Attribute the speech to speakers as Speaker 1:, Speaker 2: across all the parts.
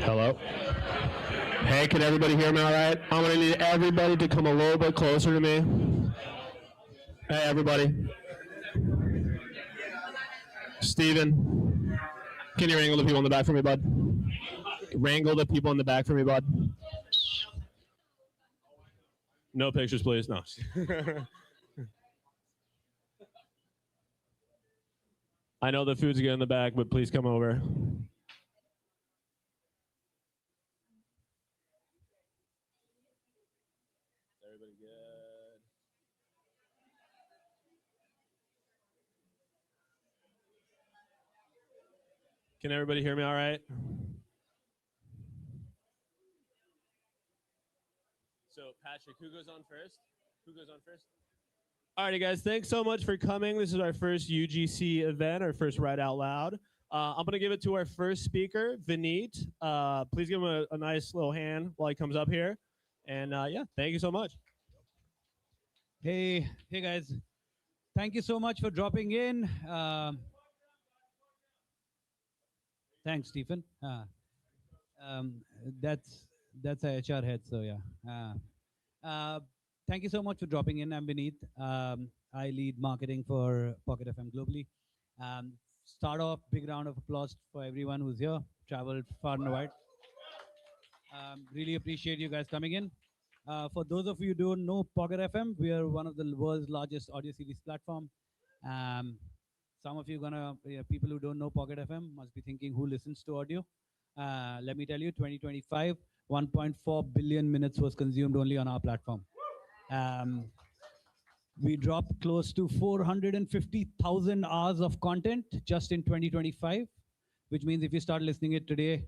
Speaker 1: Hello? Hey, can everybody hear me all right? I'm going to need everybody to come a little bit closer to me. Hey, everybody. Steven, can you wrangle the people in the back for me, bud? Wrangle the people in the back for me, bud. No pictures, please. No. I know the food's good in the back, but please come over. Everybody good? Can everybody hear me all right? So, Patrick, who goes on first? Who goes on first? Alrighty, guys, thanks so much for coming. This is our first UGC event, our first Write Out Loud. I'm going to give it to our first speaker, Vineet. Please give him a nice little hand while he comes up here. And yeah, thank you so much.
Speaker 2: Hey guys. Thank you so much for dropping in. Thanks, Stephen. That's a HR head, so yeah. Thank you so much for dropping in. I'm Vineet. I lead marketing for Pocket FM globally. Start off, big round of applause for everyone who's here, traveled far and wide. Really appreciate you guys coming in. For those of you who don't know Pocket FM, we are one of the world's largest audio series platform. Some of you people who don't know Pocket FM must be thinking, who listens to audio? Let me tell you, 2025, 1.4 billion minutes was consumed only on our platform. We dropped close to 450,000 hours of content just in 2025, which means if you start listening it today,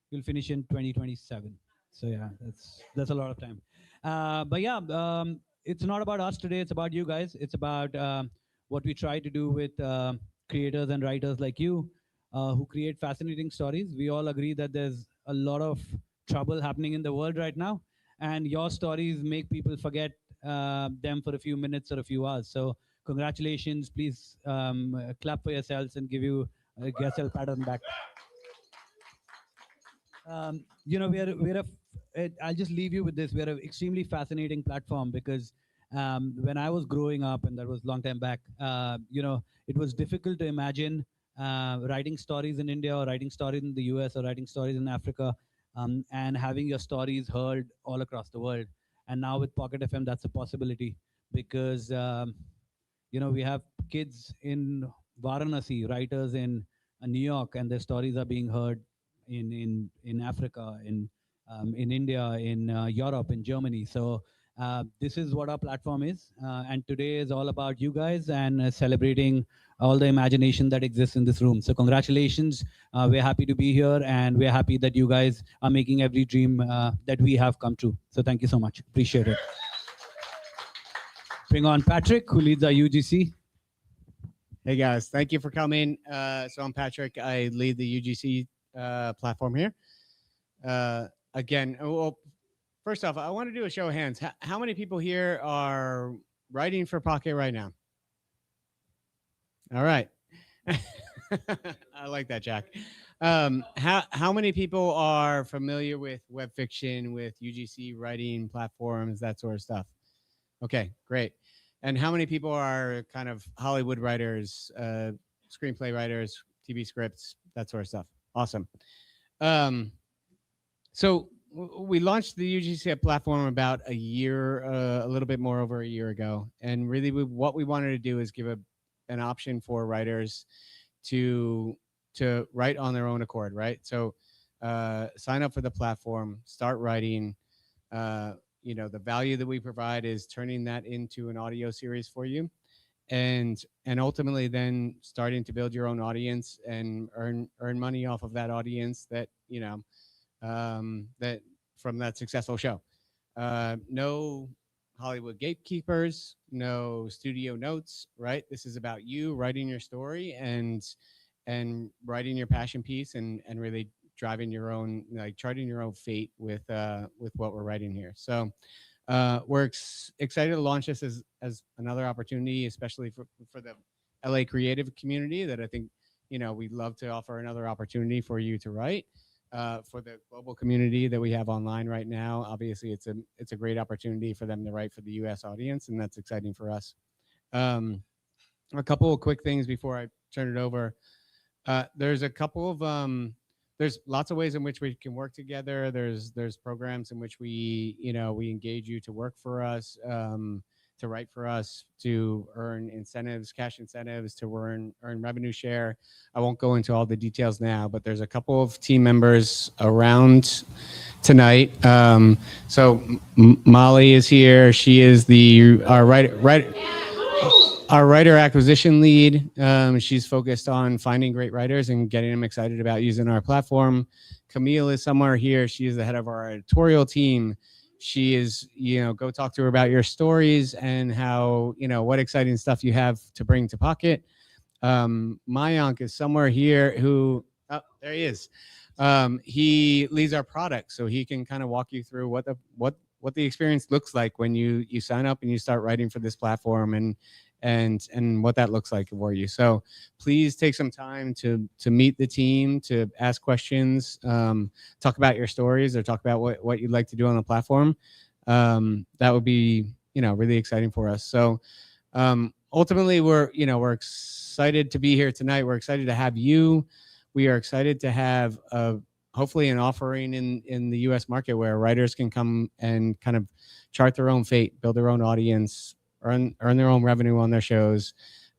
Speaker 2: you'll finish in 2027. So yeah, that's a lot of time. But yeah, it's not about us today. It's about you guys. It's about what we try to do with creators and writers like you who create fascinating stories. We all agree that there's a lot of trouble happening in the world right now, and your stories make people forget them for a few minutes or a few hours. So congratulations. Please clap for yourselves and give yourself a pat on the back. You know, I'll just leave you with this. We're an extremely fascinating platform because when I was growing up, and that was a long time back, you know, it was difficult to imagine writing stories in India or writing stories in the US or writing stories in Africa and having your stories heard all across the world. And now with Pocket FM, that's a possibility because, you know, we have kids in Varanasi, writers in New York, and their stories are being heard in Africa, in India, in Europe, in Germany. So this is what our platform is. And today is all about you guys and celebrating all the imagination that exists in this room. So congratulations. We're happy to be here, and we're happy that you guys are making every dream that we have come true. So thank you so much. Appreciate it. Bring on Patrick, who leads our UGC.
Speaker 3: Hey guys, thank you for coming. So I'm Patrick. I lead the UGC platform here. Again, well, first off, I want to do a show of hands. How many people here are writing for Pocket right now? All right. I like that, Jack. How many people are familiar with web fiction, with UGC writing platforms, that sort of stuff? Okay, great. And how many people are kind of Hollywood writers, screenplay writers, TV scripts, that sort of stuff? Awesome. So we launched the UGC platform about a year, a little bit more over a year ago. And really what we wanted to do is give an option for writers to write on their own accord, right? So sign up for the platform, start writing. You know, the value that we provide is turning that into an audio series for you. And ultimately then starting to build your own audience and earn money off of that audience that, you know, that from that successful show. No Hollywood gatekeepers, no studio notes, right? This is about you writing your story and writing your passion piece and really driving your own, like charting your own fate with what we're writing here. So we're excited to launch this as another opportunity, especially for the LA creative community that I think, you know, we'd love to offer another opportunity for you to write. for the global community that we have online right now. Obviously, it's a great opportunity for them to write for the U.S. audience, and that's exciting for us. A couple of quick things before I turn it over. There's a couple of there's lots of ways in which we can work together. There's programs in which we engage you to work for us, to write for us, to earn incentives, cash incentives, to earn revenue share. I won't go into all the details now, but there's a couple of team members around tonight. So Molly is here. She is our writer acquisition lead. She's focused on finding great writers and getting them excited about using our platform. Camille is somewhere here. She is the head of our editorial team. She is, go talk to her about your stories and how, what exciting stuff you have to bring to Pocket. Mayank is somewhere here who, oh, there he is. He leads our product, so he can kind of walk you through what the experience looks like when you sign up and you start writing for this platform and what that looks like for you. So please take some time to meet the team, to ask questions, talk about your stories, or talk about what you'd like to do on the platform. That would be, really exciting for us. So ultimately, we're excited to be here tonight. We're excited to have you. We are excited to have hopefully an offering in the U.S. market where writers can come and kind of chart their own fate, build their own audience, earn their own revenue on their shows.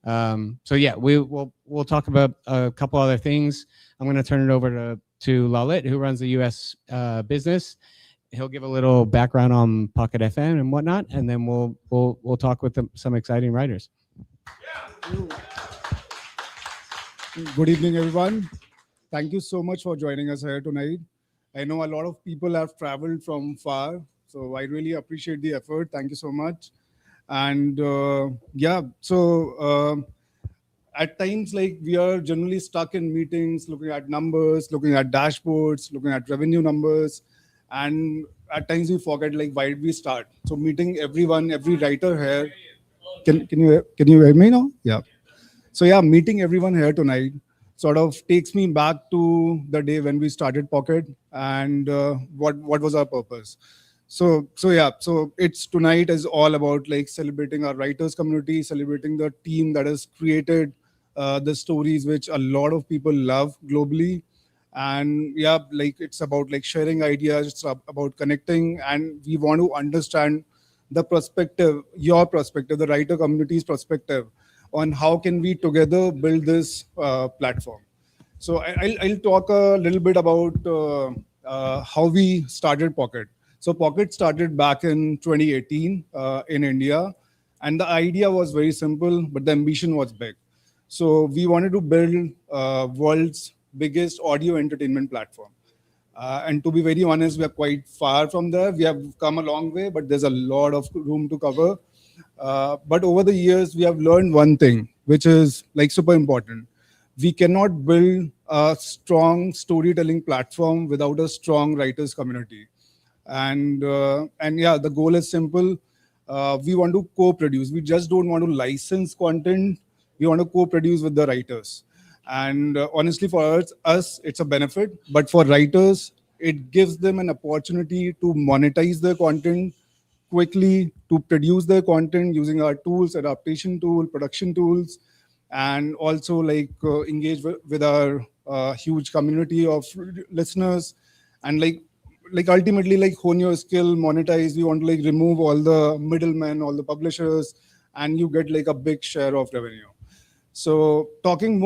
Speaker 3: So yeah, we'll talk about a couple other things. I'm going to turn it over to Lalit, who runs the U.S. business. He'll give a little background on Pocket FM and whatnot, and then we'll talk with some exciting writers.
Speaker 4: Good evening, everyone. Thank you so much for joining us here tonight. I know a lot of people have traveled from far, so I really appreciate the effort. Thank you so much. And at times, like, we are generally stuck in meetings, looking at numbers, looking at dashboards, looking at revenue numbers, and at times we forget, like, why did we start? So meeting everyone, every writer here. Can you hear me now? Yeah. So yeah, meeting everyone here tonight sort of takes me back to the day when we started Pocket and what was our purpose. So it's tonight is all about, like, celebrating our writers community, celebrating the team that has created the stories which a lot of people love globally. And yeah, like, it's about, like, sharing ideas, it's about connecting, and we want to understand the perspective, your perspective, the writer community's perspective on how can we together build this platform. So I'll talk a little bit about how we started Pocket. So Pocket started back in 2018 in India, and the idea was very simple, but the ambition was big. So we wanted to build world's biggest audio entertainment platform. And to be very honest, we are quite far from there. We have come a long way, but there's a lot of room to cover. But over the years, we have learned one thing, which is, like, super important. We cannot build a strong storytelling platform without a strong writers community. And yeah, the goal is simple. We want to co-produce. We just don't want to license content. We want to co-produce with the writers. And honestly, for us, it's a benefit. But for writers, it gives them an opportunity to monetize their content quickly, to produce their content using our tools, adaptation tool, production tools, and also, like, engage with our huge community of listeners, and like ultimately, like, hone your skill, monetize. We want to, like, remove all the middlemen, all the publishers, and you get, like, a big share of revenue. So talking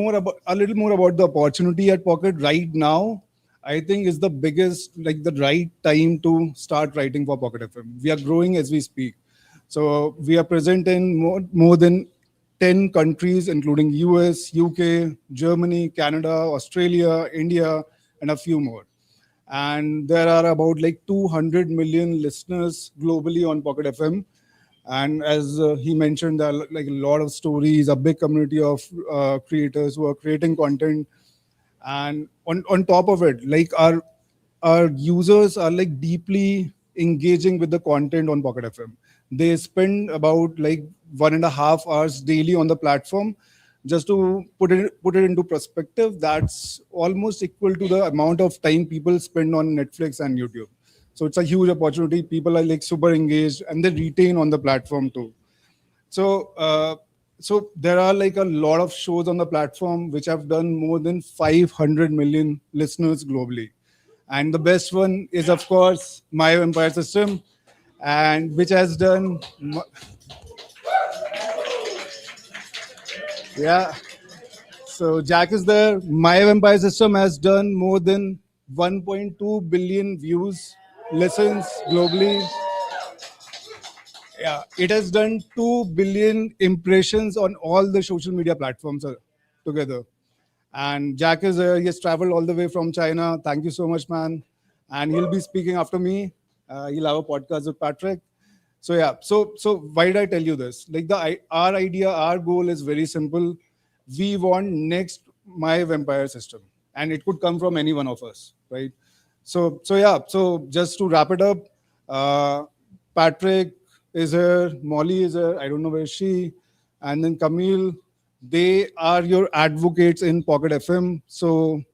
Speaker 4: a little more about the opportunity at Pocket right now, I think is the biggest, like, the right time to start writing for Pocket FM. We are growing as we speak. So we are present in more than 10 countries, including US, UK, Germany, Canada, Australia, India, and a few more. And there are about, like, 200 million listeners globally on Pocket FM. And as he mentioned, there are, like, a lot of stories, a big community of creators who are creating content. And on top of it, like, our users are, like, deeply engaging with the content on Pocket FM. They spend about, like, 1.5 hours daily on the platform. Just to put it into perspective, that's almost equal to the amount of time people spend on Netflix and YouTube. So it's a huge opportunity. People are like super engaged and they retain on the platform too. So so there are like a lot of shows on the platform which have done more than 500 million listeners globally. And the best one is of course My Empire System, and which has done yeah. So Jack is there. My Empire System has done more than 1.2 billion views, listens globally. Yeah, it has done 2 billion impressions on all the social media platforms together. And Jack is he has traveled all the way from China. Thank you so much, man. And he'll be speaking after me. He'll have a podcast with Patrick. So yeah, so why did I tell you this? Like our idea, our goal is very simple. We want next My Vampire System, and it could come from any one of us, right? So yeah, so just to wrap it up, uh, Patrick is here, Molly is here. I don't know where is she, and then Camille. They are your advocates in Pocket FM. So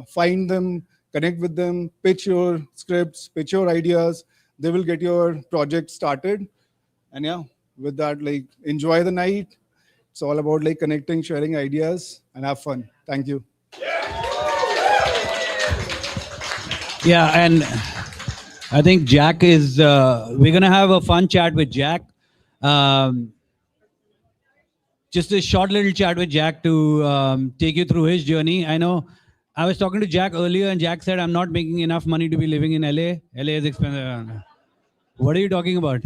Speaker 4: find them, connect with them, pitch your scripts, pitch your ideas. They will get your project started. And yeah, with that, like enjoy the night. It's all about like connecting, sharing ideas, and have fun. Thank you.
Speaker 2: Yeah, and I think Jack is. We're gonna have a fun chat with Jack. Um, just a short little chat with Jack to take you through his journey. I know I was talking to Jack earlier, and Jack said, "I'm not making enough money to be living in LA. LA is expensive." What are you talking about?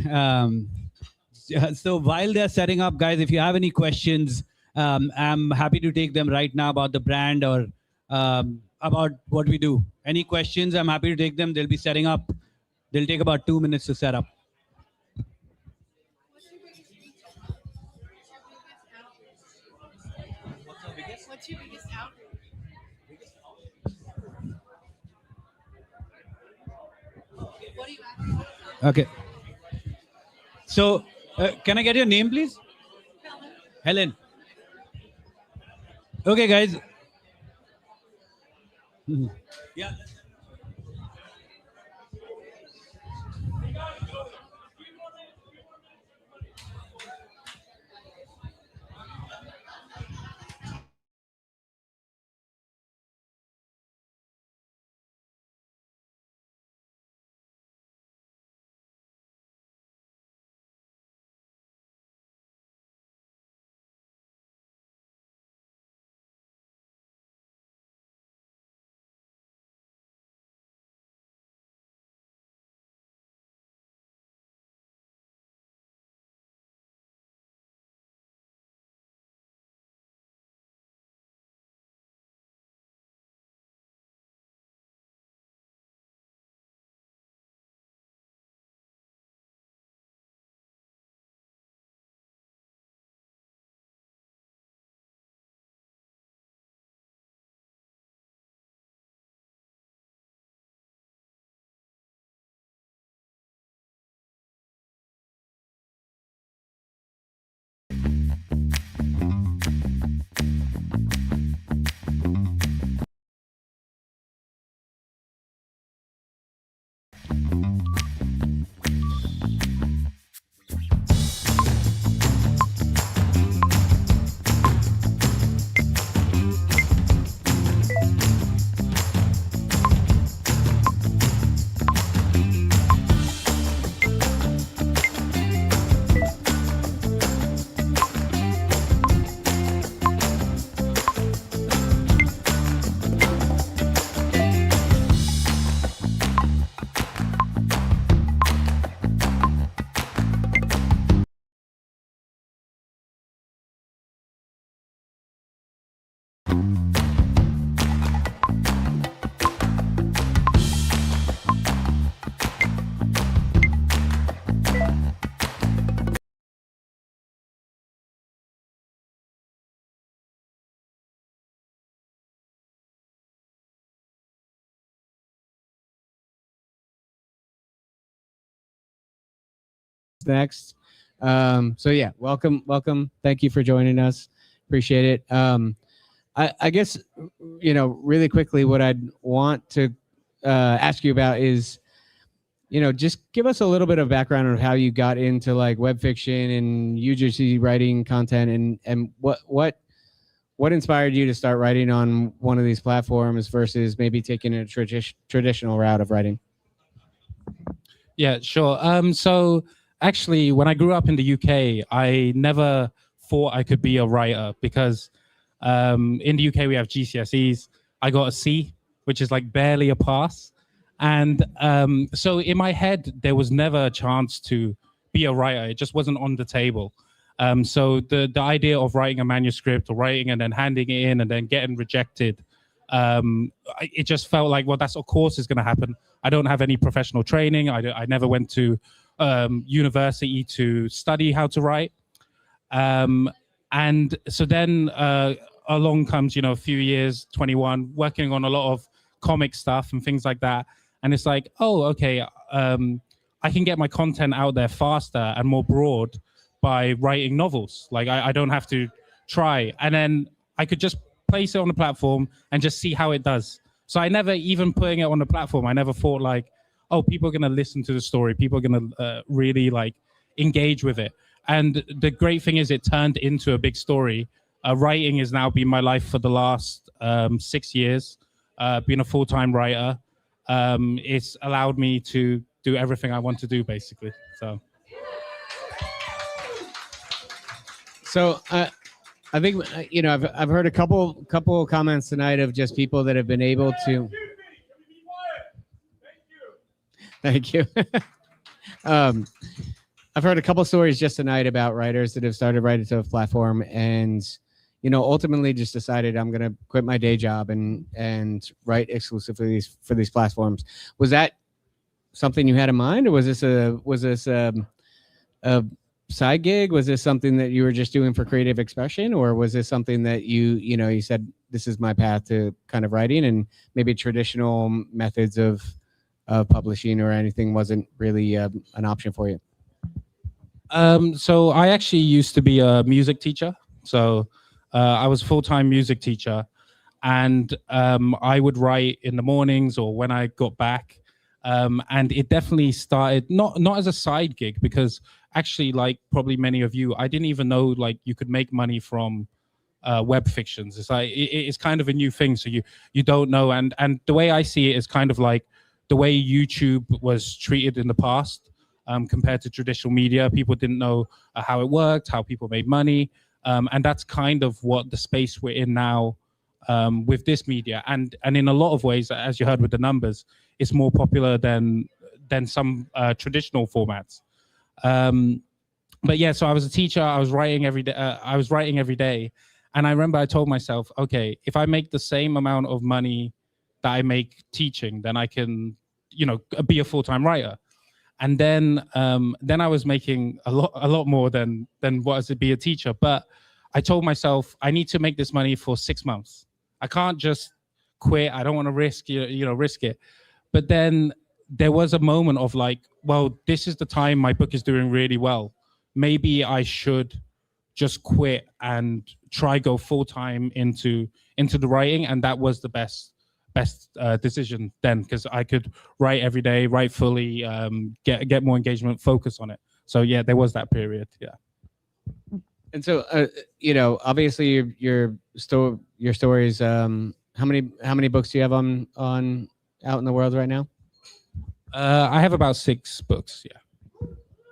Speaker 2: So while they're setting up, guys, if you have any questions, I'm happy to take them right now about the brand or about what we do. Any questions? I'm happy to take them. They'll be setting up. They'll take about 2 minutes to set up.
Speaker 5: What's your biggest outreach? What do you advertise on?
Speaker 2: Okay. So can I get your name, please? Helen. Okay, guys. Mhm. Yeah.
Speaker 3: Next. So yeah, welcome. Thank you for joining us. Appreciate it. I guess, really quickly, what I'd want to ask you about is, just give us a little bit of background on how you got into like web fiction and UGC writing content, and what inspired you to start writing on one of these platforms versus maybe taking a traditional route of writing?
Speaker 6: Yeah, sure. So actually, when I grew up in the UK, I never thought I could be a writer because in the UK we have GCSEs. I got a C, which is like barely a pass. And so in my head, there was never a chance to be a writer. It just wasn't on the table. So the idea of writing a manuscript or writing and then handing it in and then getting rejected, it just felt like, well, that's of course is going to happen. I don't have any professional training. I never went to university to study how to write. And so then along comes, a few years, 21, working on a lot of comic stuff and things like that. And it's like, oh, okay, I can get my content out there faster and more broad by writing novels. Like I don't have to try. And then I could just place it on the platform and just see how it does. So I never, even putting it on the platform, I never thought like, oh, people are going to listen to the story. People are going to really like engage with it. And the great thing is it turned into a big story. Writing has now been my life for the last 6 years, being a full-time writer. It's allowed me to do everything I want to do, basically.
Speaker 3: So I think I've heard a couple comments tonight of just people that have been able to. Thank you. I've heard a couple stories just tonight about writers that have started writing to a platform and ultimately just decided I'm going to quit my day job and write exclusively for these platforms. Was that something you had in mind, or was this a side gig? Was this something that you were just doing for creative expression, or was this something that you said, this is my path to kind of writing, and maybe traditional methods of publishing or anything wasn't really an option for you?
Speaker 6: So I actually used to be a music teacher. So I was a full-time music teacher, and I would write in the mornings or when I got back. And it definitely started not as a side gig, because actually, like probably many of you, I didn't even know like you could make money from web fictions. It's like it's kind of a new thing, so you don't know. And the way I see it is kind of like the way YouTube was treated in the past. Compared to traditional media, people didn't know how it worked, how people made money, and that's kind of what the space we're in now with this media. And in a lot of ways, as you heard with the numbers, it's more popular than some traditional formats. But yeah, so I was a teacher. I was writing every day. And I remember I told myself, okay, if I make the same amount of money that I make teaching, then I can, be a full-time writer. And then I was making a lot more than what is to be a teacher. But I told myself I need to make this money for 6 months. I can't just quit. I don't want to risk it. But then there was a moment of like, well, this is the time my book is doing really well. Maybe I should just quit and try go full time into the writing. And that was the best decision then, because I could write every day, write fully, get more engagement, focus on it. So yeah, there was that period. Yeah.
Speaker 3: And so obviously your stories. How many books do you have on out in the world right now?
Speaker 6: I have about 6 books. Yeah.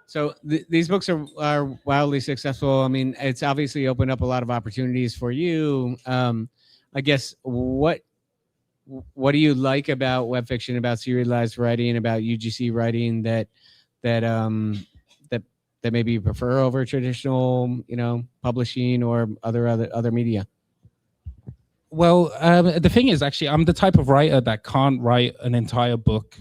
Speaker 3: So these books are wildly successful. I mean, it's obviously opened up a lot of opportunities for you. I guess what do you like about web fiction, about serialized writing, about UGC writing that maybe you prefer over traditional, publishing or other media?
Speaker 6: Well, the thing is, actually, I'm the type of writer that can't write an entire book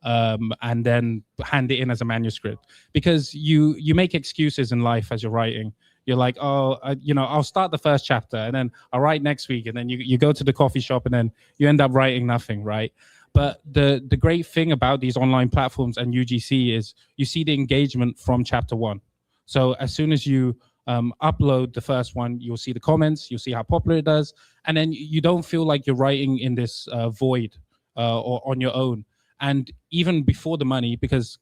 Speaker 6: and then hand it in as a manuscript, because you make excuses in life as you're writing. You're like, oh, I'll start the first chapter and then I'll write next week, and then you go to the coffee shop and then you end up writing nothing, right? But the great thing about these online platforms and UGC is you see the engagement from chapter 1. So as soon as you Upload the first one, you'll see the comments, you'll see how popular it does, and then you don't feel like you're writing in this void or on your own. And even before the money, because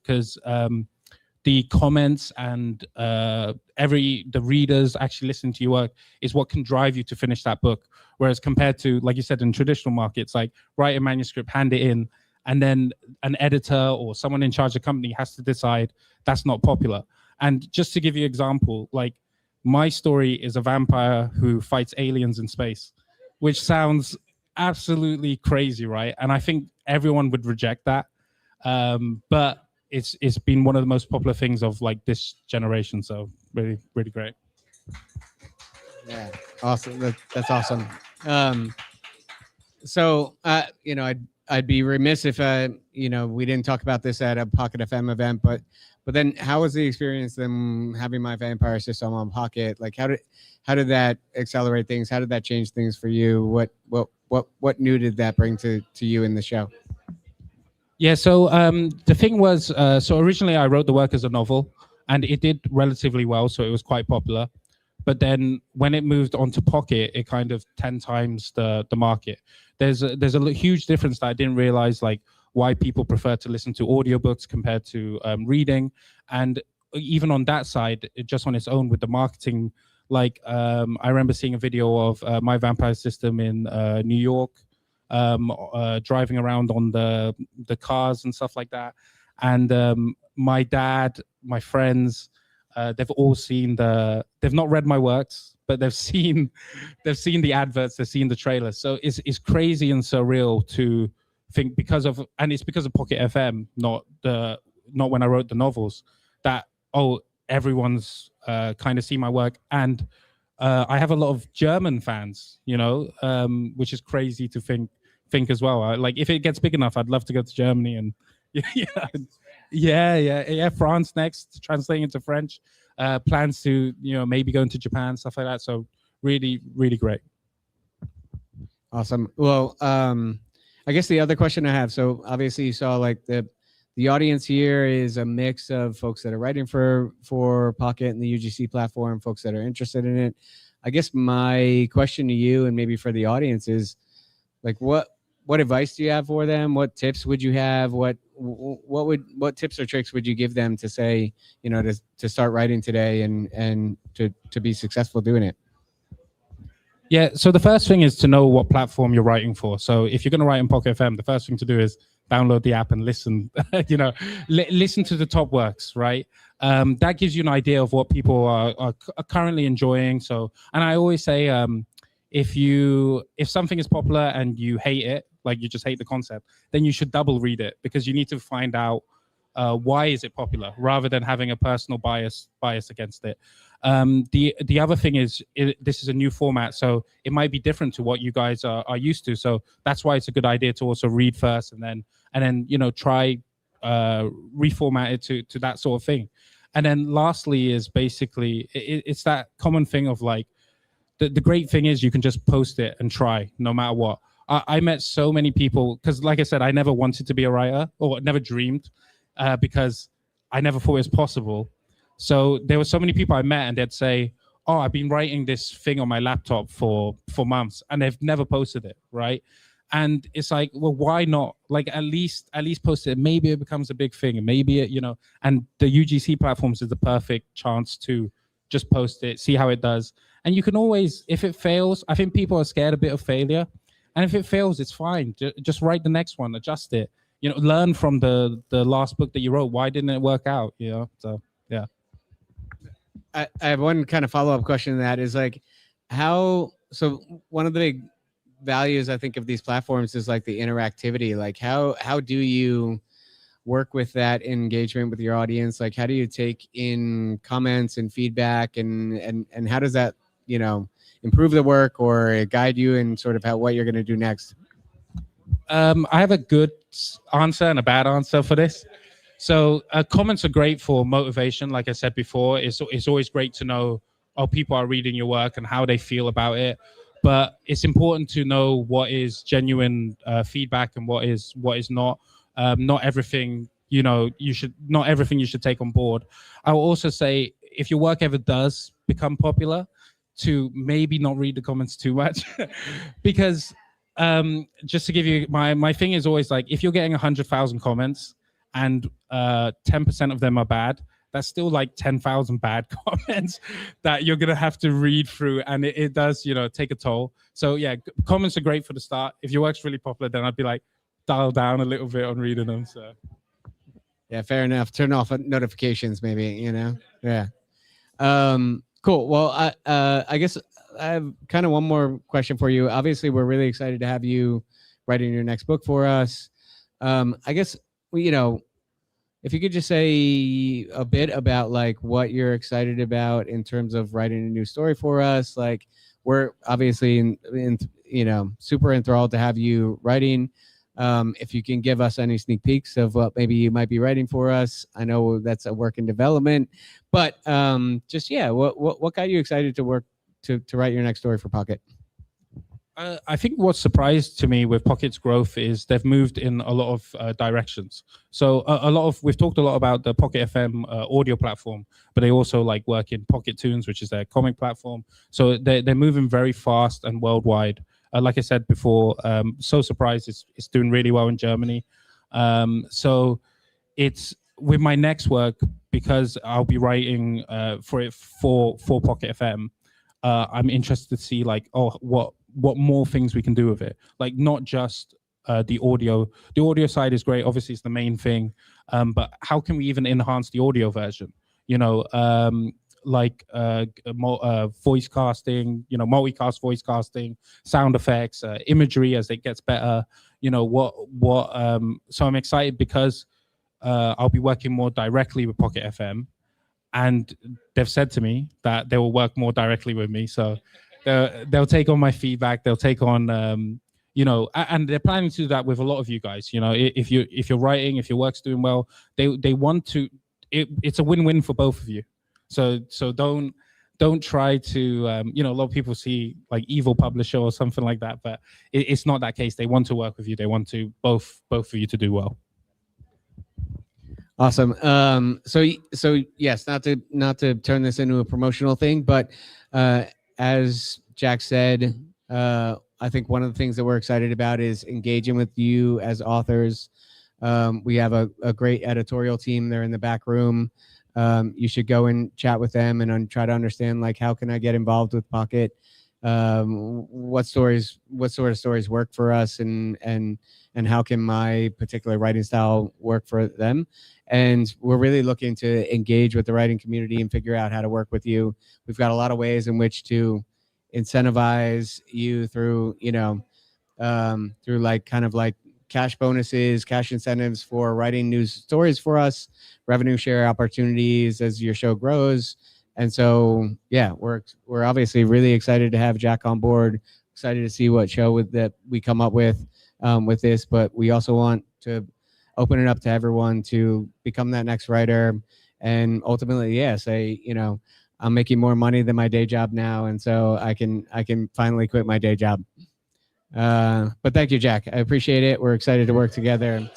Speaker 6: the comments and the readers actually listening to your work is what can drive you to finish that book. Whereas compared to, like you said, in traditional markets, like write a manuscript, hand it in, and then an editor or someone in charge of the company has to decide that's not popular. And just to give you an example, like my story is a vampire who fights aliens in space, which sounds absolutely crazy, right? And I think everyone would reject that. But it's been one of the most popular things of like this generation. So really, really great.
Speaker 3: Yeah, awesome. That's awesome. So I'd be remiss if we didn't talk about this at a Pocket FM event, but then how was the experience them having my vampire system on Pocket? Like how did that accelerate things? How did that change things for you? What new did that bring to you in the show?
Speaker 6: Yeah, so the thing was, so originally I wrote the work as a novel, and it did relatively well, so it was quite popular. But then when it moved onto Pocket, it kind of 10 times the market. There's a huge difference that I didn't realize, like why people prefer to listen to audiobooks compared to reading. And even on that side, just on its own with the marketing, like I remember seeing a video of My Vampire System in New York, driving around on the cars and stuff like that. And my dad, my friends, they've all seen they've not read my works, but they've seen the adverts, they've seen the trailers. So it's crazy and surreal to think it's because of Pocket FM, not when I wrote the novels, that everyone's kind of seen my work. And I have a lot of German fans, which is crazy to think as well. Like if it gets big enough, I'd love to go to Germany and yeah, France next, translating into French. Plans to maybe go into Japan, stuff like that. So really, really great.
Speaker 3: Awesome. Well, I guess the other question I have, so obviously you saw like the audience here is a mix of folks that are writing for Pocket and the UGC platform, folks that are interested in it. I guess my question to you and maybe for the audience is like, what advice do you have for them? What tips would you have? What tips or tricks would you give them to say, to start writing today and to be successful doing it?
Speaker 6: Yeah, so the first thing is to know what platform you're writing for. So if you're going to write in Pocket FM, the first thing to do is download the app and listen, listen to the top works, right? That gives you an idea of what people are currently enjoying. So, and I always say, if something is popular and you hate it, like you just hate the concept, then you should double read it, because you need to find out why is it popular, rather than having a personal bias against it. The other thing is, this is a new format, so it might be different to what you guys are used to. So that's why it's a good idea to also read first and then try reformat it to that sort of thing. And then lastly is basically it's that common thing of like, the great thing is you can just post it and try no matter what. I met so many people, because like I said, I never wanted to be a writer, or never dreamed, because I never thought it was possible. So there were so many people I met and they'd say, oh, I've been writing this thing on my laptop for months and they've never posted it, right? And it's like, well, why not? Like at least post it. Maybe it becomes a big thing, and maybe and the UGC platforms is the perfect chance to just post it, see how it does. And you can always, if it fails, I think people are scared a bit of failure. And if it fails, it's fine. Just write the next one, adjust it. Learn from the last book that you wrote. Why didn't it work out? So yeah.
Speaker 3: I have one kind of follow-up question to that is like, so one of the big values I think of these platforms is like the interactivity. Like how do you work with that engagement with your audience? Like how do you take in comments and feedback and how does that, improve the work or guide you in sort of what you're going to do next?
Speaker 6: I have a good answer and a bad answer for this. So comments are great for motivation. Like I said before, it's always great to know, people are reading your work and how they feel about it. But it's important to know what is genuine feedback and what is not. Not everything, you should take on board. I will also say if your work ever does become popular, to maybe not read the comments too much, because just to give you my thing is always like, if you're getting 100,000 comments and 10% of them are bad, that's still like 10,000 bad comments that you're gonna have to read through, and it does, take a toll. So yeah, comments are great for the start. If your work's really popular, then I'd be like, dial down a little bit on reading them. So
Speaker 3: Yeah, fair enough. Turn off notifications, maybe. Yeah. Cool. Well, I guess I have kind of one more question for you. Obviously, we're really excited to have you writing your next book for us. I guess if you could just say a bit about like what you're excited about in terms of writing a new story for us. Like, we're obviously super enthralled to have you writing. If you can give us any sneak peeks of what maybe you might be writing for us. I know that's a work in development, but what got you excited to write your next story for Pocket?
Speaker 6: I think what surprised to me with Pocket's growth is they've moved in a lot of directions. So we've talked a lot about the Pocket FM audio platform, but they also like work in Pocket Tunes, which is their comic platform. So they're moving very fast and worldwide. Like I said before, So Surprised it's doing really well in Germany. So it's with my next work, because I'll be writing for Pocket FM. I'm interested to see like, what more things we can do with it. Like, not just the audio. The audio side is great. Obviously, it's the main thing. But how can we even enhance the audio version? Voice casting, multicast voice casting, sound effects, imagery as it gets better. So I'm excited because I'll be working more directly with Pocket FM, and they've said to me that they will work more directly with me. So they'll take on my feedback. They'll take on, and they're planning to do that with a lot of you guys. If you're writing, if your work's doing well, they want to. It's a win-win for both of you. So don't try to. A lot of people see like evil publisher or something like that, but it's not that case. They want to work with you. They want to both of you to do well.
Speaker 3: Awesome. So yes, not to turn this into a promotional thing, but as Jack said, I think one of the things that we're excited about is engaging with you as authors. We have a great editorial team. They're in the back room. You should go and chat with them and try to understand like, how can I get involved with Pocket? What sort of stories work for us, and how can my particular writing style work for them? And we're really looking to engage with the writing community and figure out how to work with you. We've got a lot of ways in which to incentivize you through, through like kind of like cash bonuses, cash incentives for writing news stories for us, revenue share opportunities as your show grows. And so, yeah, we're obviously really excited to have Jack on board, excited to see what show that we come up with this, but we also want to open it up to everyone to become that next writer, and ultimately, say, I'm making more money than my day job now, and so I can finally quit my day job. But thank you, Jack. I appreciate it. We're excited to work together.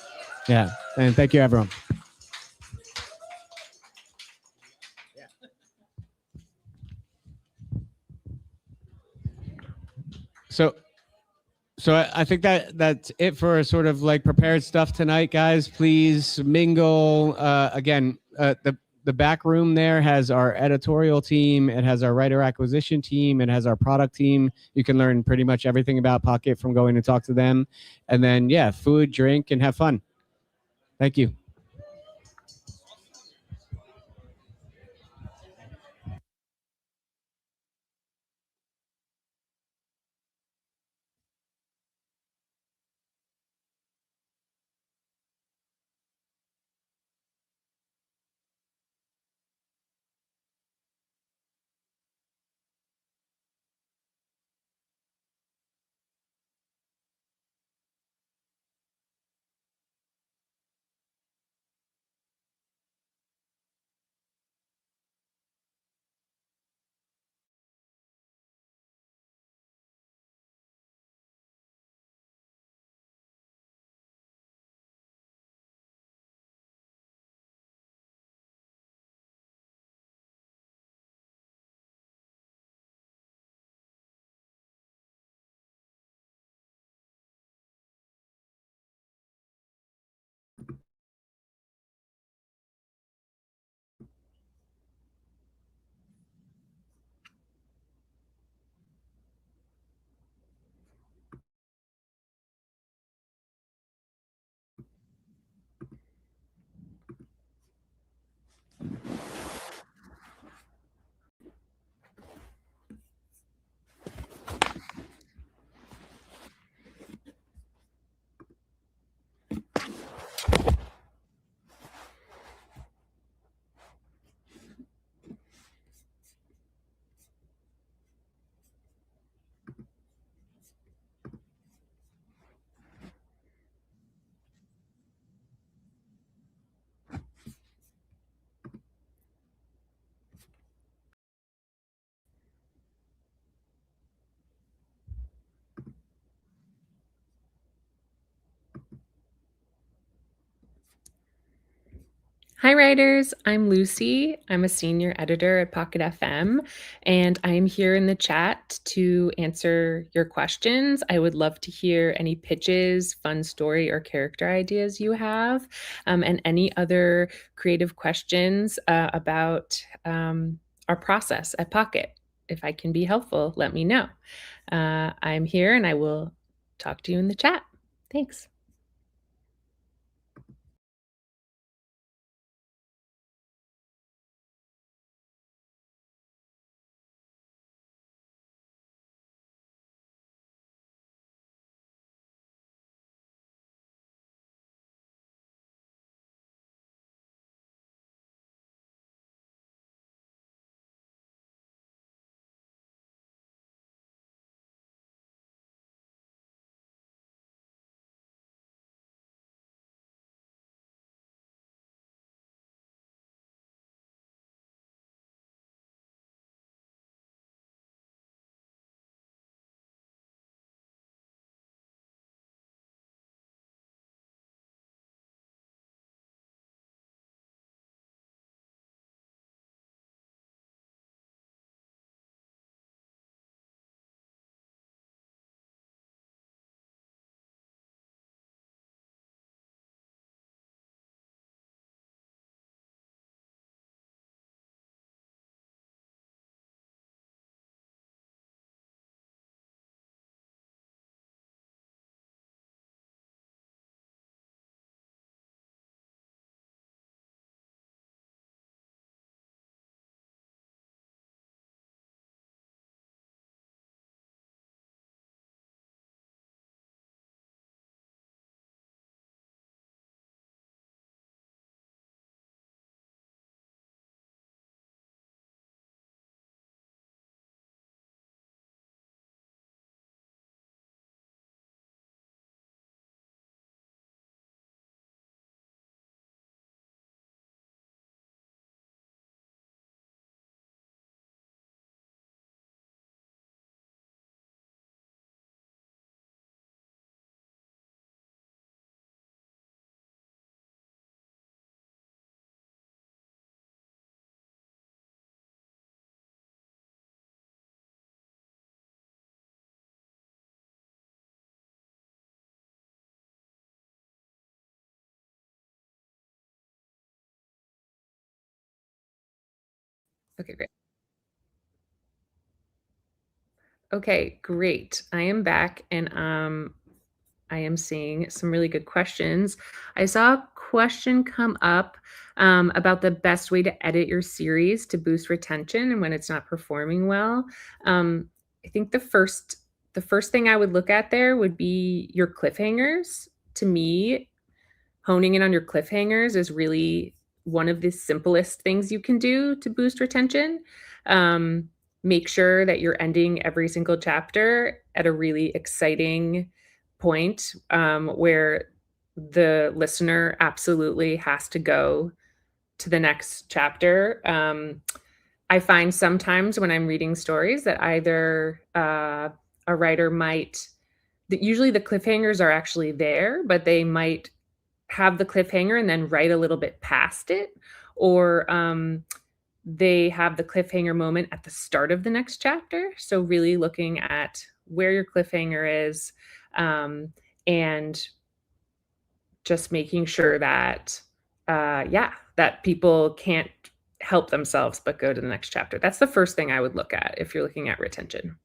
Speaker 3: Yeah, and thank you, everyone. So I think that's it for sort of like prepared stuff tonight, guys. Please mingle. Again, the back room there has our editorial team. It has our writer acquisition team. It has our product team. You can learn pretty much everything about Pocket from going to talk to them. And then, food, drink, and have fun. Thank you.
Speaker 7: Hi, writers. I'm Lucy. I'm a senior editor at Pocket FM, and I am here in the chat to answer your questions. I would love to hear any pitches, fun story, or character ideas you have, and any other creative questions about our process at Pocket. If I can be helpful, let me know. I'm here and I will talk to you in the chat. Thanks. Okay, great. Okay, great. I am back and I am seeing some really good questions. I saw a question come up about the best way to edit your series to boost retention and when it's not performing well. I think the first thing I would look at there would be your cliffhangers. To me, honing in on your cliffhangers is really one of the simplest things you can do to boost retention. Um, Make sure that you're ending every single chapter at a really exciting point where the listener absolutely has to go to the next chapter. I find sometimes when I'm reading stories that either a writer might, that usually the cliffhangers are actually there, but they might have the cliffhanger and then write a little bit past it, or they have the cliffhanger moment at the start of the next chapter. So really looking at where your cliffhanger is, and just making sure that that people can't help themselves but go to the next chapter. That's the first thing I would look at if you're looking at retention.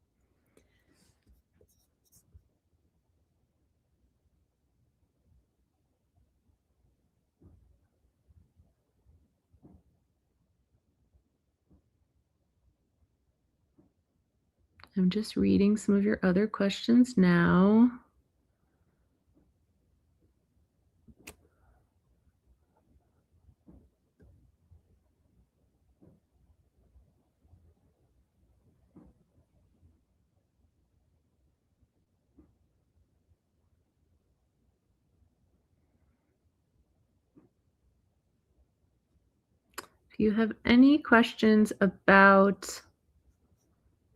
Speaker 7: I'm just reading some of your other questions now. If you have any questions about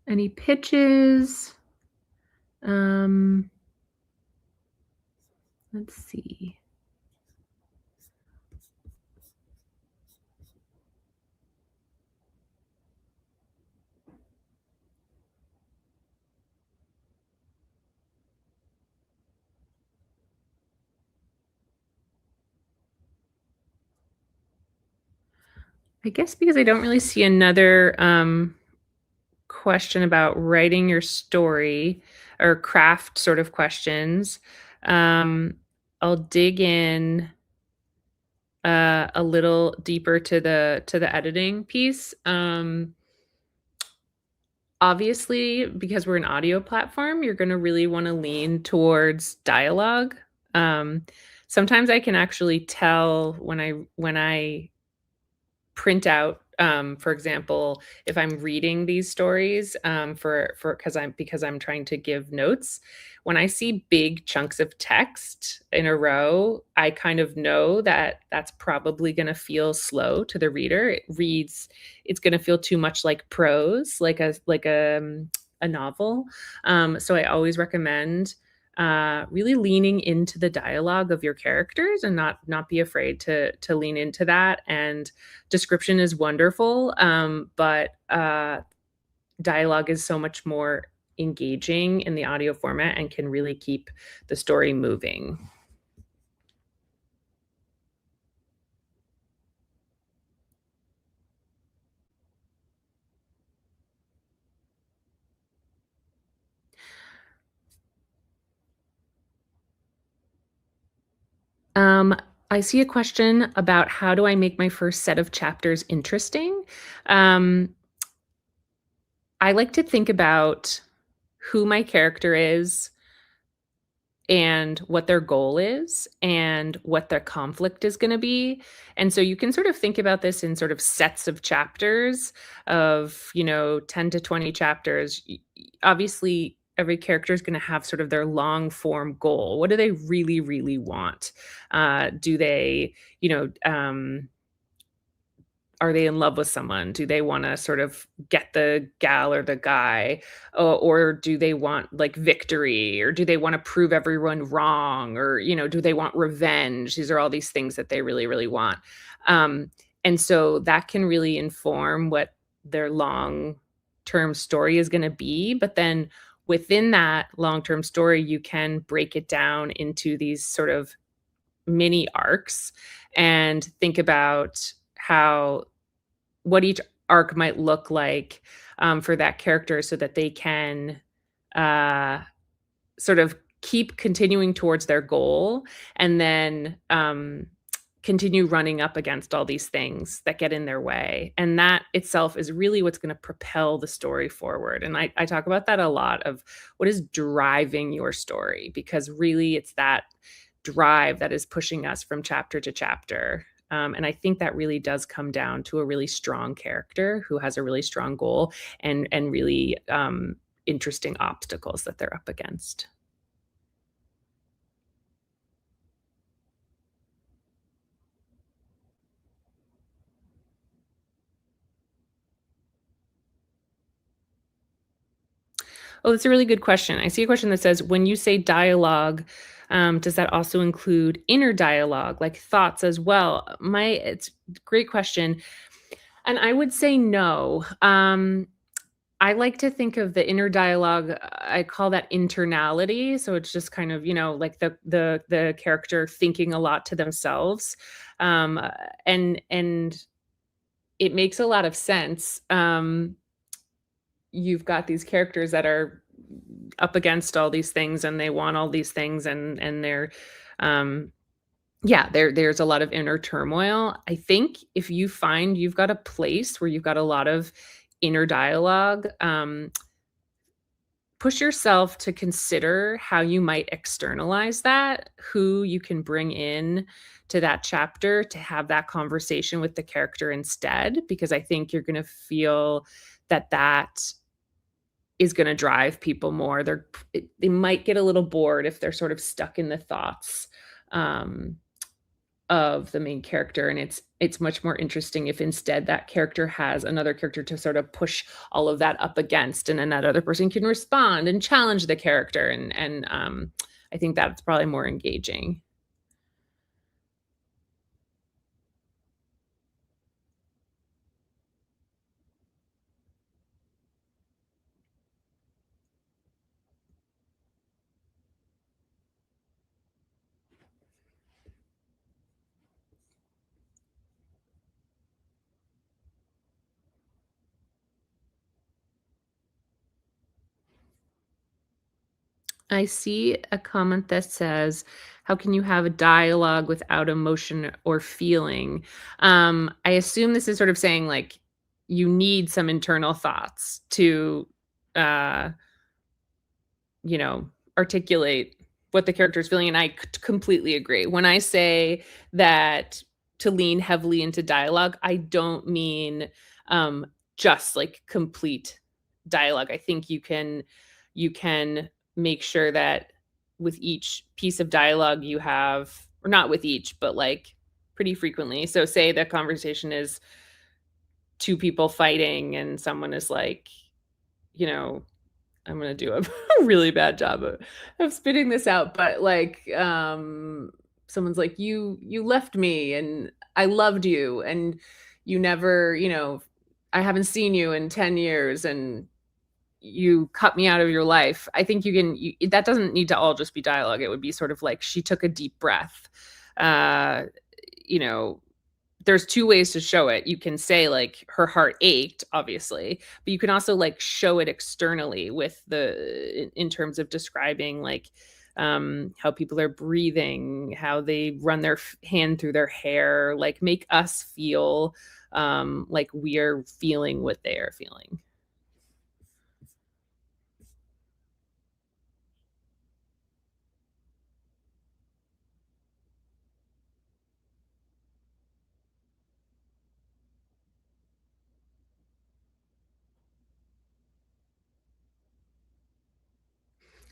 Speaker 7: any pitches, let's see. I guess because I don't really see another question about writing your story or craft sort of questions, I'll dig in a little deeper to the editing piece. Obviously, because we're an audio platform, you're going to really want to lean towards dialogue. Um, Sometimes I can actually tell when I print out, for example, if I'm reading these stories, for because I'm trying to give notes. When I see big chunks of text in a row, I kind of know that that's probably going to feel slow to the reader. It's going to feel too much like prose, like a novel. So I always recommend really leaning into the dialogue of your characters and not be afraid to lean into that. And description is wonderful, but dialogue is so much more engaging in the audio format and can really keep the story moving. Um, I see a question about how do I make my first set of chapters interesting? Um, I like to think about who my character is and what their goal is and what their conflict is going to be. And so you can sort of think about this in sort of sets of chapters of, 10 to 20 chapters. Obviously, every character is going to have sort of their long form goal. What do they really, really want? Do they, you know, are they in love with someone? Do they want to sort of get the gal or the guy? Or do they want like victory? Or do they want to prove everyone wrong? Or, do they want revenge? These are all these things that they really, really want. And so that can really inform what their long term story is going to be. But then within that long term story, you can break it down into these sort of mini arcs and think about what each arc might look like for that character so that they can uh, sort of keep continuing towards their goal and then continue running up against all these things that get in their way. And that itself is really what's going to propel the story forward. And I talk about that a lot of what is driving your story, because really it's that drive that is pushing us from chapter to chapter. And I think that really does come down to a really strong character who has a really strong goal and really interesting obstacles that they're up against. Oh, that's a really good question. I see a question that says, when you say dialogue, does that also include inner dialogue, like thoughts as well? It's a great question. And I would say no. I like to think of the inner dialogue, I call that internality. So it's just kind of, like the character thinking a lot to themselves. And it makes a lot of sense. You've got these characters that are up against all these things and they want all these things, and they're there's a lot of inner turmoil. I think if you find you've got a place where you've got a lot of inner dialogue, push yourself to consider how you might externalize that, who you can bring in to that chapter to have that conversation with the character instead, because I think you're going to feel that is going to drive people more. They might get a little bored if they're sort of stuck in the thoughts of the main character, and it's much more interesting if instead that character has another character to sort of push all of that up against, and then that other person can respond and challenge the character, and I think that's probably more engaging. I see a comment that says, how can you have a dialogue without emotion or feeling? I assume this is sort of saying like you need some internal thoughts to, uh, you know, articulate what the character is feeling. And I completely agree. When I say that to lean heavily into dialogue, I don't mean just like complete dialogue. I think you can make sure that with each piece of dialogue you have, or not with each, but like pretty frequently. So say the conversation is two people fighting and someone is like, you know, I'm gonna do a really bad job of spitting this out, but like someone's like, you left me and I loved you and you never, I haven't seen you in 10 years and you cut me out of your life. I think that doesn't need to all just be dialogue. It would be sort of like she took a deep breath. Uh, you know, there's two ways to show it. You can say like her heart ached, obviously, but you can also like show it externally with in terms of describing like how people are breathing, how they run their hand through their hair, like make us feel like we're feeling what they are feeling.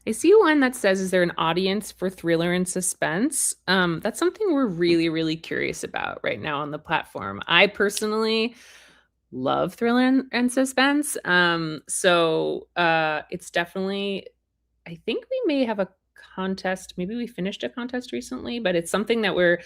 Speaker 7: I see one that says, is there an audience for thriller and suspense? That's something we're really, really curious about right now on the platform. I personally love thriller and suspense. So it's definitely, I think we may have a contest. Maybe we finished a contest recently, but it's something that we're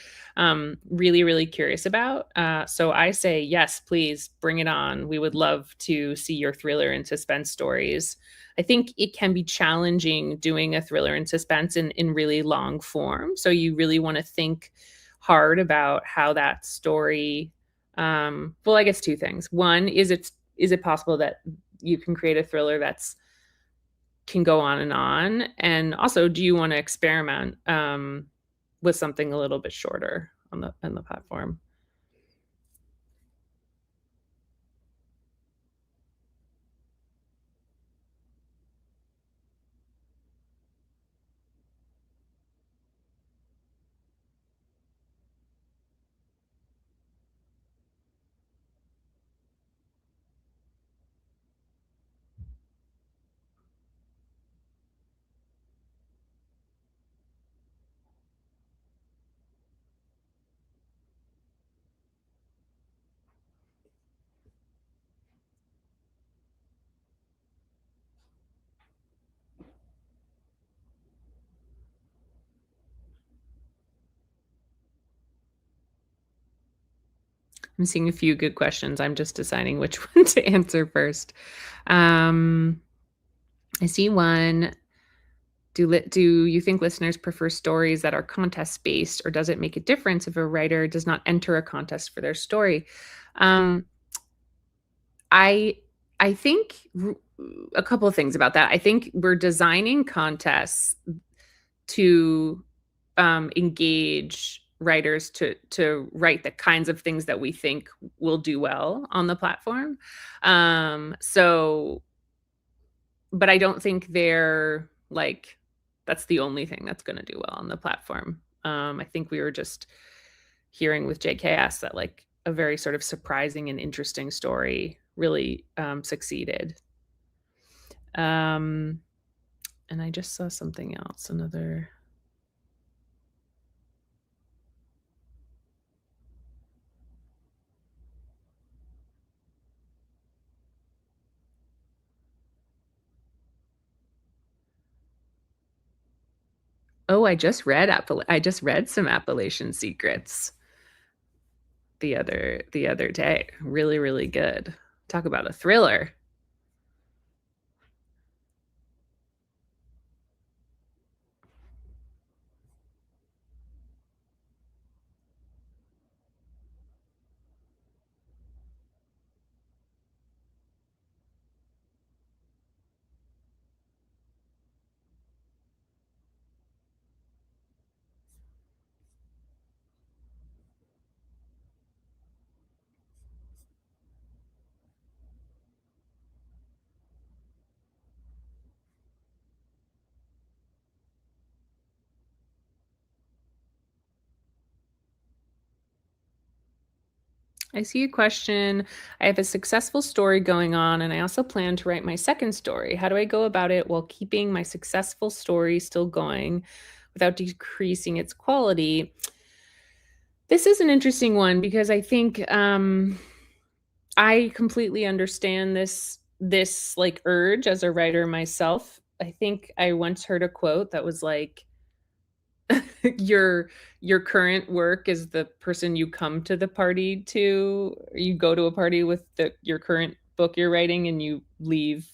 Speaker 7: really, really curious about. So I say, yes, please bring it on. We would love to see your thriller and suspense stories. I think it can be challenging doing a thriller and suspense in really long form. So you really want to think hard about how that story. Well, I guess two things. One, is it possible that you can create a thriller that's can go on, and also, do you want to experiment with something a little bit shorter on the platform? I'm seeing a few good questions. I'm just deciding which one to answer first. I see one. Do you think listeners prefer stories that are contest based, or does it make a difference if a writer does not enter a contest for their story? Um, I I think a couple of things about that. I think we're designing contests to engage writers to write the kinds of things that we think will do well on the platform. So, but I don't think they're like that's the only thing that's going to do well on the platform. I think we were just hearing with JKS that like a very sort of surprising and interesting story really succeeded. And I just saw something else, another. Oh, I just read some Appalachian Secrets the other day. Really, really good. Talk about a thriller. I see a question. I have a successful story going on, and I also plan to write my second story. How do I go about it while keeping my successful story still going without decreasing its quality? This is an interesting one because I think I completely understand this like urge as a writer myself. I think I once heard a quote that was like, your current work is the person you come to the party to. You go to a party with your current book you're writing, and you leave.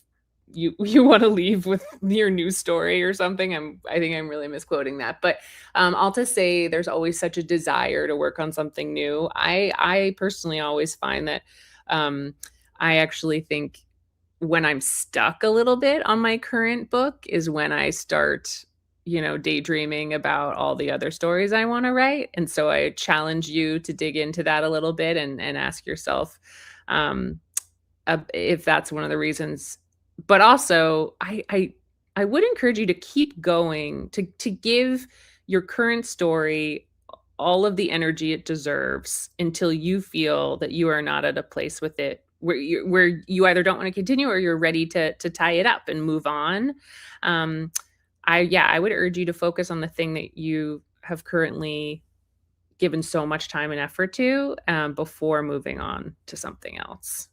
Speaker 7: You want to leave with your new story or something. I think I'm really misquoting that, but all to say, there's always such a desire to work on something new. I personally always find that I actually think when I'm stuck a little bit on my current book is when I start, daydreaming about all the other stories I want to write. And so I challenge you to dig into that a little bit and ask yourself um, if that's one of the reasons. But also, I would encourage you to keep going, to give your current story all of the energy it deserves until you feel that you are not at a place with it where you either don't want to continue or you're ready to tie it up and move on. Um, I would urge you to focus on the thing that you have currently given so much time and effort to, before moving on to something else.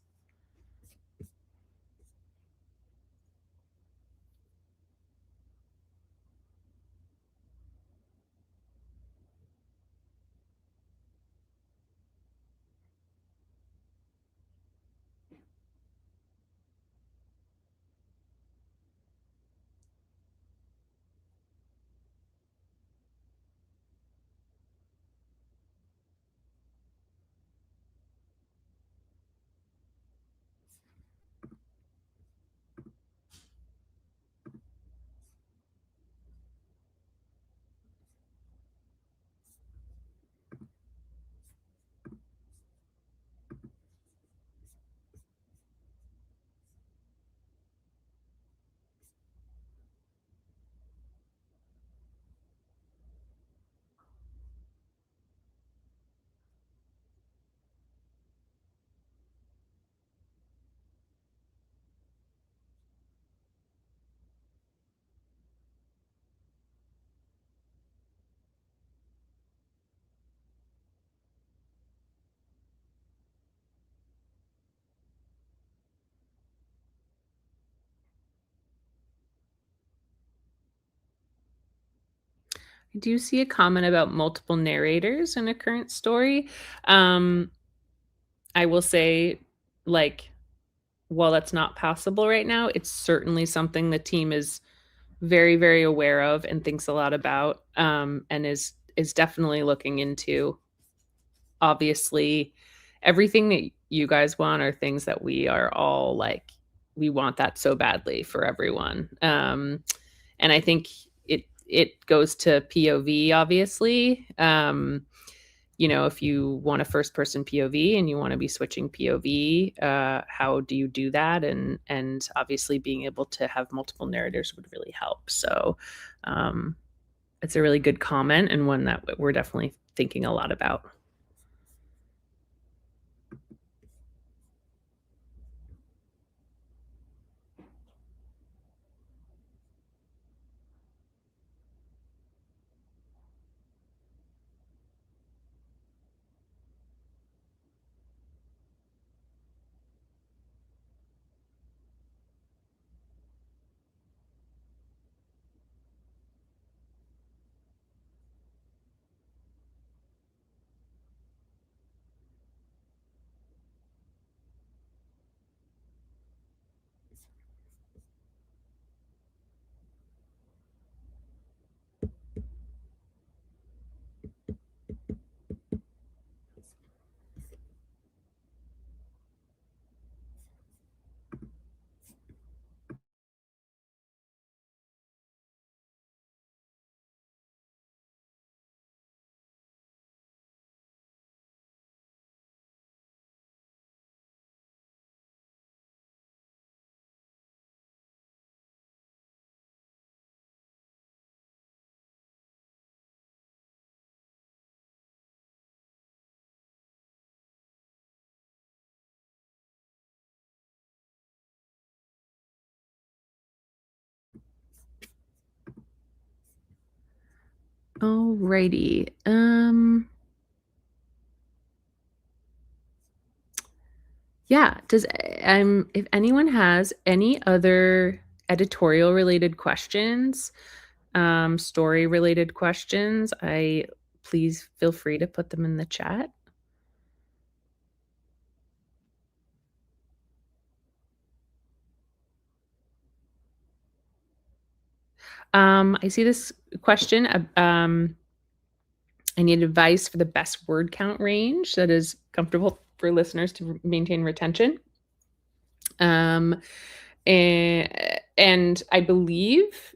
Speaker 7: I do see a comment about multiple narrators in a current story. Um, I will say, like, while that's not possible right now, it's certainly something the team is very, very aware of and thinks a lot about, and is definitely looking into. Obviously, everything that you guys want are things that we are all like, we want that so badly for everyone. And I think it goes to POV, obviously. If you want a first person POV and you want to be switching POV, how do you do that? And obviously being able to have multiple narrators would really help. So it's a really good comment and one that we're definitely thinking a lot about. Alrighty. Yeah. If anyone has any other editorial related questions, story related questions, please feel free to put them in the chat. I see this question. I need advice for the best word count range that is comfortable for listeners to maintain retention. And I believe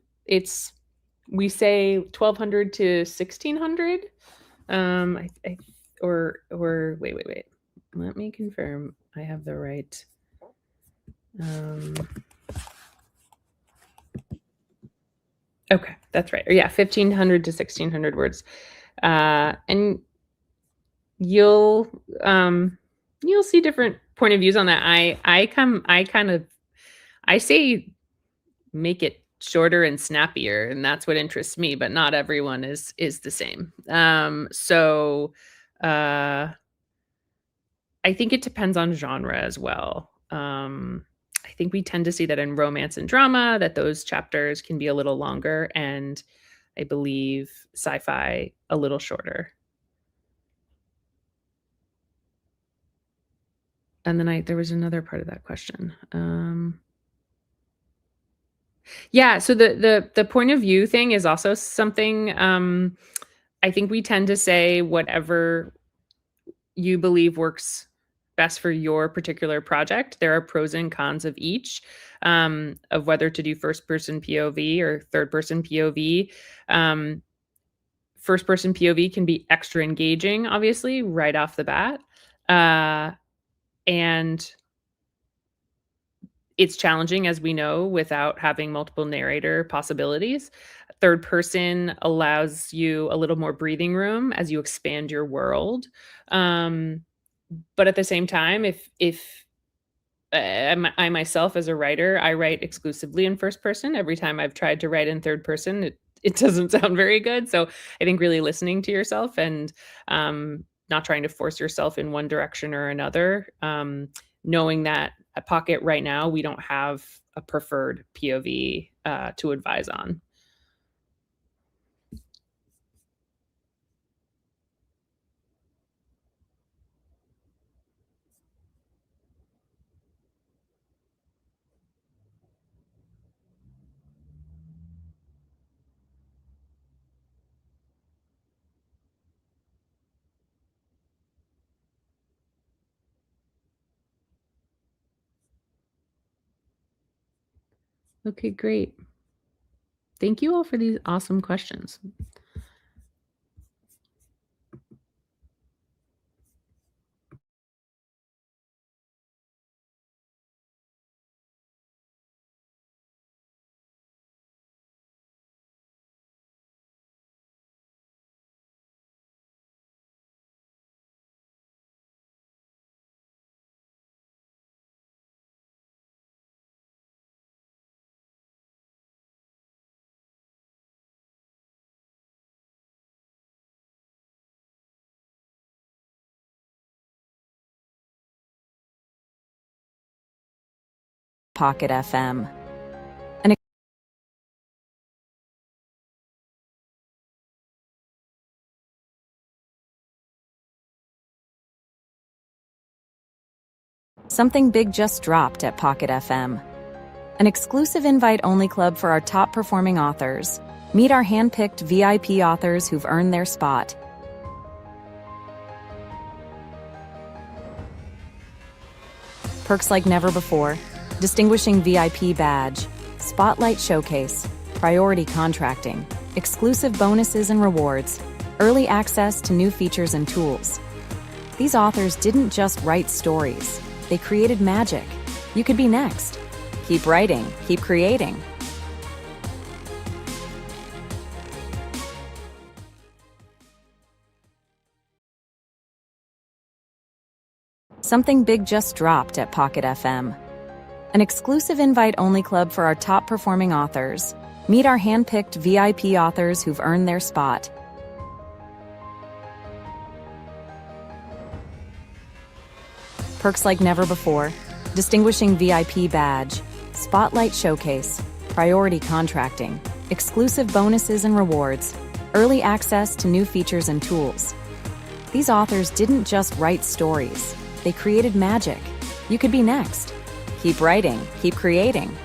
Speaker 7: we say 1,200 to 1,600. Wait. Let me confirm I have the right. Okay, that's right. Yeah, 1,500 to 1,600 words. And you'll see different point of views on that. I say make it shorter and snappier, and that's what interests me, but not everyone is the same. So I think it depends on genre as well. I think we tend to see that in romance and drama, that those chapters can be a little longer, and I believe sci-fi a little shorter. And then there was another part of that question. Yeah, so the point of view thing is also something. I think we tend to say whatever you believe works best for your particular project. There are pros and cons of each, of whether to do first person POV or third person POV. First person POV can be extra engaging, obviously, right off the bat. And it's challenging, as we know, without having multiple narrator possibilities. Third person allows you a little more breathing room as you expand your world. But at the same time, if I myself as a writer, I write exclusively in first person. Every time I've tried to write in third person, it doesn't sound very good. So I think really listening to yourself and not trying to force yourself in one direction or another, knowing that at Pocket right now, we don't have a preferred POV to advise on. Okay, great. Thank you all for these awesome questions.
Speaker 8: Pocket FM. Something big just dropped at Pocket FM. An exclusive invite-only club for our top-performing authors. Meet our hand-picked VIP authors who've earned their spot. Perks like never before. Distinguishing VIP badge. Spotlight showcase. Priority contracting. Exclusive bonuses and rewards. Early access to new features and tools. These authors didn't just write stories. They created magic. You could be next. Keep writing, keep creating. Something big just dropped at Pocket FM. An exclusive invite-only club for our top-performing authors. Meet our hand-picked VIP authors who've earned their spot. Perks like never before, distinguishing VIP badge, spotlight showcase, priority contracting, exclusive bonuses and rewards, early access to new features and tools. These authors didn't just write stories, they created magic. You could be next. Keep writing, keep creating.